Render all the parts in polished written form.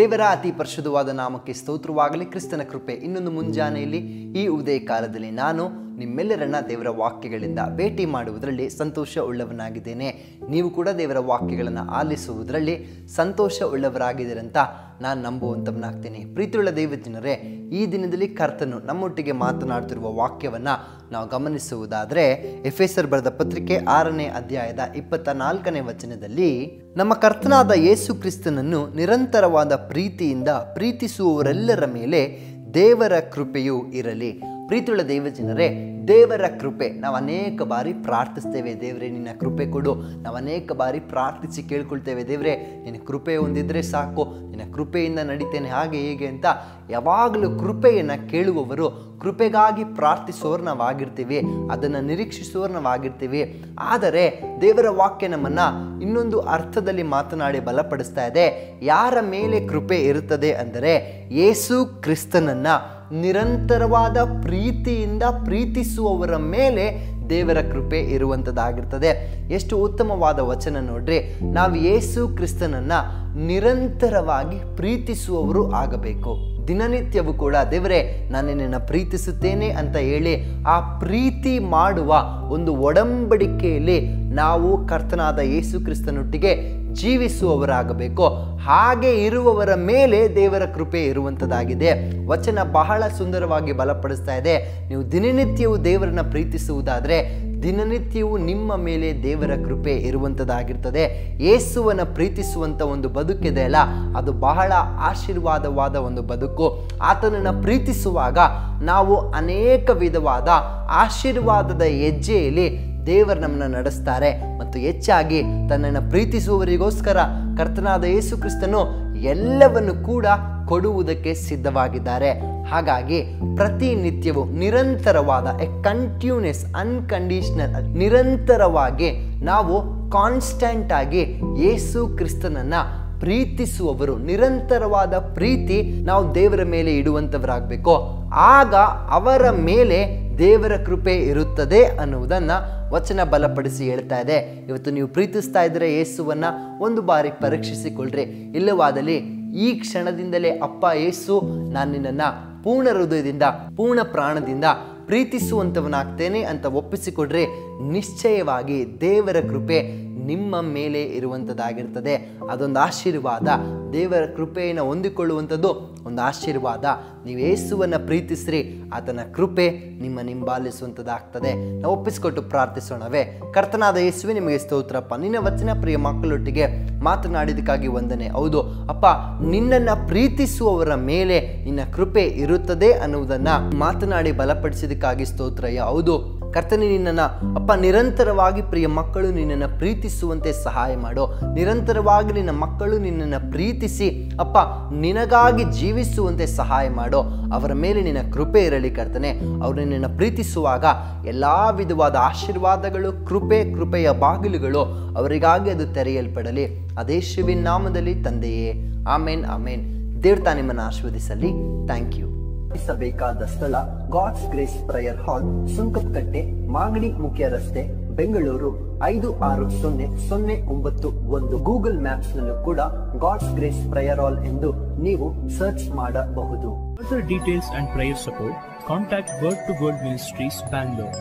ದೇವರ ಅತಿ ಪರಿಶುದ್ಧವಾದ ನಾಮಕ್ಕೆ ಸ್ತೋತ್ರವಾಗಲಿ. ಕ್ರಿಸ್ತನ ಕೃಪೆ ಇನ್ನೊಂದು ಮುಂಜಾನೆಯಲ್ಲಿ ಈ ಉದಯ ಕಾಲದಲ್ಲಿ ನಾನು ನಿಮ್ಮೆಲ್ಲರನ್ನ ದೇವರ ವಾಕ್ಯಗಳಿಂದ ಭೇಟಿ ಮಾಡುವುದರಲ್ಲಿ ಸಂತೋಷ ಉಳ್ಳವನಾಗಿದ್ದೇನೆ. ನೀವು ಕೂಡ ದೇವರ ವಾಕ್ಯಗಳನ್ನು ಆಲಿಸುವುದರಲ್ಲಿ ಸಂತೋಷ ಉಳ್ಳವರಾಗಿದ್ದೀರಂತ ನಾನು ನಂಬುವಂಥವನಾಗ್ತೇನೆ. ಪ್ರೀತಿಯುಳ್ಳ ದೇವಜನರೇ, ಈ ದಿನದಲ್ಲಿ ಕರ್ತನು ನಮ್ಮೊಟ್ಟಿಗೆ ಮಾತನಾಡ್ತಿರುವ ವಾಕ್ಯವನ್ನು ನಾವು ಗಮನಿಸುವುದಾದರೆ ಎಫೆಸರ್ ಬರೆದ ಪತ್ರಿಕೆ 6ನೇ ಅಧ್ಯಾಯದ 24ನೇ ವಚನದಲ್ಲಿ, ನಮ್ಮ ಕರ್ತನಾದ ಯೇಸು ಕ್ರಿಸ್ತನನ್ನು ನಿರಂತರವಾದ ಪ್ರೀತಿಯಿಂದ ಪ್ರೀತಿಸುವವರೆಲ್ಲರ ಮೇಲೆ ದೇವರ ಕೃಪೆಯೂ ಇರಲಿ. ಪ್ರೀತಿಯುಳ್ಳ ದೇವಜನರೇ, ದೇವರ ಕೃಪೆ ನಾವು ಅನೇಕ ಬಾರಿ ಪ್ರಾರ್ಥಿಸ್ತೇವೆ. ದೇವರೇ ನಿನ್ನ ಕೃಪೆ ಕೊಡು. ನಾವು ಅನೇಕ ಬಾರಿ ಪ್ರಾರ್ಥಿಸಿ ಕೇಳ್ಕೊಳ್ತೇವೆ, ದೇವರೇ ನಿನ್ನ ಕೃಪೆ ಹೊಂದಿದ್ರೆ ಸಾಕು, ನಿನ್ನ ಕೃಪೆಯಿಂದ ನಡಿತೇನೆ, ಹಾಗೆ ಹೀಗೆ ಅಂತ ಯಾವಾಗಲೂ ಕೃಪೆಯನ್ನು ಕೇಳುವವರು, ಕೃಪೆಗಾಗಿ ಪ್ರಾರ್ಥಿಸೋರು ನಾವಾಗಿರ್ತೀವಿ, ಅದನ್ನು ನಿರೀಕ್ಷಿಸೋರು ನಾವಾಗಿರ್ತೀವಿ. ಆದರೆ ದೇವರ ವಾಕ್ಯ ನಮ್ಮನ್ನು ಇನ್ನೊಂದು ಅರ್ಥದಲ್ಲಿ ಮಾತನಾಡಿ ಬಲಪಡಿಸ್ತಾ ಇದೆ. ಯಾರ ಮೇಲೆ ಕೃಪೆ ಇರುತ್ತದೆ ಅಂದರೆ ಯೇಸು ಕ್ರಿಸ್ತನನ್ನು ನಿರಂತರವಾದ ಪ್ರೀತಿಯಿಂದ ಪ್ರೀತಿಸುವವರ ಮೇಲೆ ದೇವರ ಕೃಪೆ ಇರುವಂಥದ್ದಾಗಿರ್ತದೆ. ಎಷ್ಟು ಉತ್ತಮವಾದ ವಚನ ನೋಡ್ರಿ. ನಾವು ಯೇಸು ಕ್ರಿಸ್ತನನ್ನು ನಿರಂತರವಾಗಿ ಪ್ರೀತಿಸುವವರು ಆಗಬೇಕು. ದಿನನಿತ್ಯವೂ ಕೂಡ ದೇವರೇ ನಾನು ನಿನ್ನನ್ನು ಪ್ರೀತಿಸುತ್ತೇನೆ ಅಂತ ಹೇಳಿ ಆ ಪ್ರೀತಿ ಮಾಡುವ ಒಂದು ಒಡಂಬಡಿಕೆಯಲ್ಲಿ ನಾವು ಕರ್ತನಾದ ಯೇಸು ಕ್ರಿಸ್ತನೊಟ್ಟಿಗೆ ಜೀವಿಸುವವರಾಗಬೇಕು. ಹಾಗೆ ಇರುವವರ ಮೇಲೆ ದೇವರ ಕೃಪೆ ಇರುವಂಥದ್ದಾಗಿದೆ. ವಚನ ಬಹಳ ಸುಂದರವಾಗಿ ಬಲಪಡಿಸ್ತಾ ಇದೆ. ನೀವು ದಿನನಿತ್ಯವೂ ದೇವರನ್ನ ಪ್ರೀತಿಸುವುದಾದರೆ ದಿನನಿತ್ಯವೂ ನಿಮ್ಮ ಮೇಲೆ ದೇವರ ಕೃಪೆ ಇರುವಂಥದ್ದಾಗಿರ್ತದೆ. ಯೇಸುವನ್ನು ಪ್ರೀತಿಸುವಂಥ ಒಂದು ಬದುಕಿದೆ ಅಲ್ಲ, ಅದು ಬಹಳ ಆಶೀರ್ವಾದವಾದ ಒಂದು ಬದುಕು. ಆತನನ್ನು ಪ್ರೀತಿಸುವಾಗ ನಾವು ಅನೇಕ ವಿಧವಾದ ಆಶೀರ್ವಾದದ ಹೆಜ್ಜೆಯಲ್ಲಿ ದೇವರು ನಮ್ಮನ್ನು ನಡೆಸ್ತಾರೆ. ಮತ್ತು ಹೆಚ್ಚಾಗಿ ತನ್ನನ್ನು ಪ್ರೀತಿಸುವವರಿಗೋಸ್ಕರ ಕರ್ತನಾದ ಯೇಸು ಕ್ರಿಸ್ತನು ಎಲ್ಲವನ್ನು ಕೂಡ ಕೊಡುವುದಕ್ಕೆ ಸಿದ್ಧವಾಗಿದ್ದಾರೆ. ಹಾಗಾಗಿ ಪ್ರತಿನಿತ್ಯವೂ ನಿರಂತರವಾದ ಕಂಟಿನ್ಯೂಸ್ ಅನ್ಕಂಡೀಷನಲ್ ನಿರಂತರವಾಗಿ ನಾವು ಕಾನ್ಸ್ಟೆಂಟ್ ಆಗಿ ಯೇಸು ಕ್ರಿಸ್ತನನ್ನು ಪ್ರೀತಿಸುವವರು, ನಿರಂತರವಾದ ಪ್ರೀತಿ ನಾವು ದೇವರ ಮೇಲೆ ಇಡುವಂಥವರಾಗಬೇಕು. ಆಗ ಅವರ ಮೇಲೆ ದೇವರ ಕೃಪೆ ಇರುತ್ತದೆ ಅನ್ನುವುದನ್ನು ವಚನ ಬಲಪಡಿಸಿ ಹೇಳ್ತಾ ಇದೆ. ಇವತ್ತು ನೀವು ಪ್ರೀತಿಸ್ತಾ ಇದ್ದರೆ ಯೇಸುವನ್ನ ಒಂದು ಬಾರಿ ಪರೀಕ್ಷಿಸಿಕೊಳ್ಳ್ರಿ. ಇಲ್ಲವಾದಲ್ಲಿ ಈ ಕ್ಷಣದಿಂದಲೇ ಅಪ್ಪ ಯೇಸು, ನಾನು ನಿನ್ನನ್ನು ಪೂರ್ಣ ಹೃದಯದಿಂದ ಪೂರ್ಣ ಪ್ರಾಣದಿಂದ ಪ್ರೀತಿಸುವಂಥವನಾಗ್ತೇನೆ ಅಂತ ಒಪ್ಪಿಸಿಕೊಡ್ರಿ. ನಿಶ್ಚಯವಾಗಿ ದೇವರ ಕೃಪೆ ನಿಮ್ಮ ಮೇಲೆ ಇರುವಂಥದ್ದಾಗಿರ್ತದೆ. ಅದೊಂದು ಆಶೀರ್ವಾದ. ದೇವರ ಕೃಪೆಯನ್ನು ಹೊಂದಿಕೊಳ್ಳುವಂಥದ್ದು ಒಂದು ಆಶೀರ್ವಾದ. ನೀವು ಯೇಸುವನ್ನು ಪ್ರೀತಿಸ್ರಿ, ಆತನ ಕೃಪೆ ನಿಮ್ಮ ಹಿಂಬಾಲಿಸುವಂಥದ್ದಾಗ್ತದೆ. ನಾವು ಒಪ್ಪಿಸಿಕೊಟ್ಟು ಪ್ರಾರ್ಥಿಸೋಣವೇ. ಕರ್ತನಾದ ಯೇಸುವೆ, ನಿಮಗೆ ಸ್ತೋತ್ರಪ್ಪ. ನಿನ್ನ ವಚನ ಪ್ರಿಯ ಮಕ್ಕಳೊಟ್ಟಿಗೆ ಮಾತನಾಡಿದಕ್ಕಾಗಿ ವಂದನೆ. ಹೌದು ಅಪ್ಪ, ನಿನ್ನನ್ನು ಪ್ರೀತಿಸುವವರ ಮೇಲೆ ನಿನ್ನ ಕೃಪೆ ಇರುತ್ತದೆ ಅನ್ನುವುದನ್ನು ಮಾತನಾಡಿ ಬಲಪಡಿಸಿದಕ್ಕಾಗಿ ಸ್ತೋತ್ರಯ್ಯ. ಹೌದು ಕರ್ತನೇ, ನಿನ್ನನ್ನು ಅಪ್ಪ ನಿರಂತರವಾಗಿ ಪ್ರಿಯ ಮಕ್ಕಳು ನಿನ್ನನ್ನು ಪ್ರೀತಿಸುವಂತೆ ಸಹಾಯ ಮಾಡು. ನಿರಂತರವಾಗಿ ನಿನ್ನ ಮಕ್ಕಳು ನಿನ್ನನ್ನು ಪ್ರೀತಿಸಿ ಅಪ್ಪ ನಿನಗಾಗಿ ಜೀವಿಸುವಂತೆ ಸಹಾಯ ಮಾಡು. ಅವರ ಮೇಲೆ ನಿನ್ನ ಕೃಪೆ ಇರಲಿ ಕರ್ತನೆ. ಅವರು ನಿನ್ನನ್ನು ಪ್ರೀತಿಸುವಾಗ ಎಲ್ಲ ವಿಧವಾದ ಆಶೀರ್ವಾದಗಳು, ಕೃಪೆಯ ಬಾಗಿಲುಗಳು ಅವರಿಗಾಗಿ ಅದು ತೆರೆಯಲ್ಪಡಲಿ. ಅದೇ ಯೇಸುವಿನ ನಾಮದಲ್ಲಿ ತಂದೆಯೇ, ಆಮೇನ್ ಆಮೇನ್. ದೇವ್ರ ನಿಮ್ಮನ್ನು ಆಶೀರ್ವದಿಸಲಿ. Thank you. ಬೇಕಾದ ಸ್ಥಳ God's grace prayer hall, Sunkadakatte, Magadi ಮುಖ್ಯ ರಸ್ತೆ, ಬೆಂಗಳೂರು 560091. ಗೂಗಲ್ ಮ್ಯಾಪ್ಸ್ ನಲ್ಲೂ ಕೂಡ ಗಾಡ್ಸ್ ಗ್ರೇಸ್ ಪ್ರೇಯರ್ ಹಾಲ್ ಎಂದು ನೀವು ಸರ್ಚ್ ಮಾಡಬಹುದು. Further details and prayer support, contact Word to Word Ministries, Bangalore.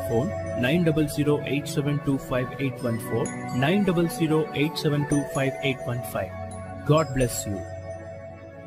Phone 9008725814, 9008725815. God bless you.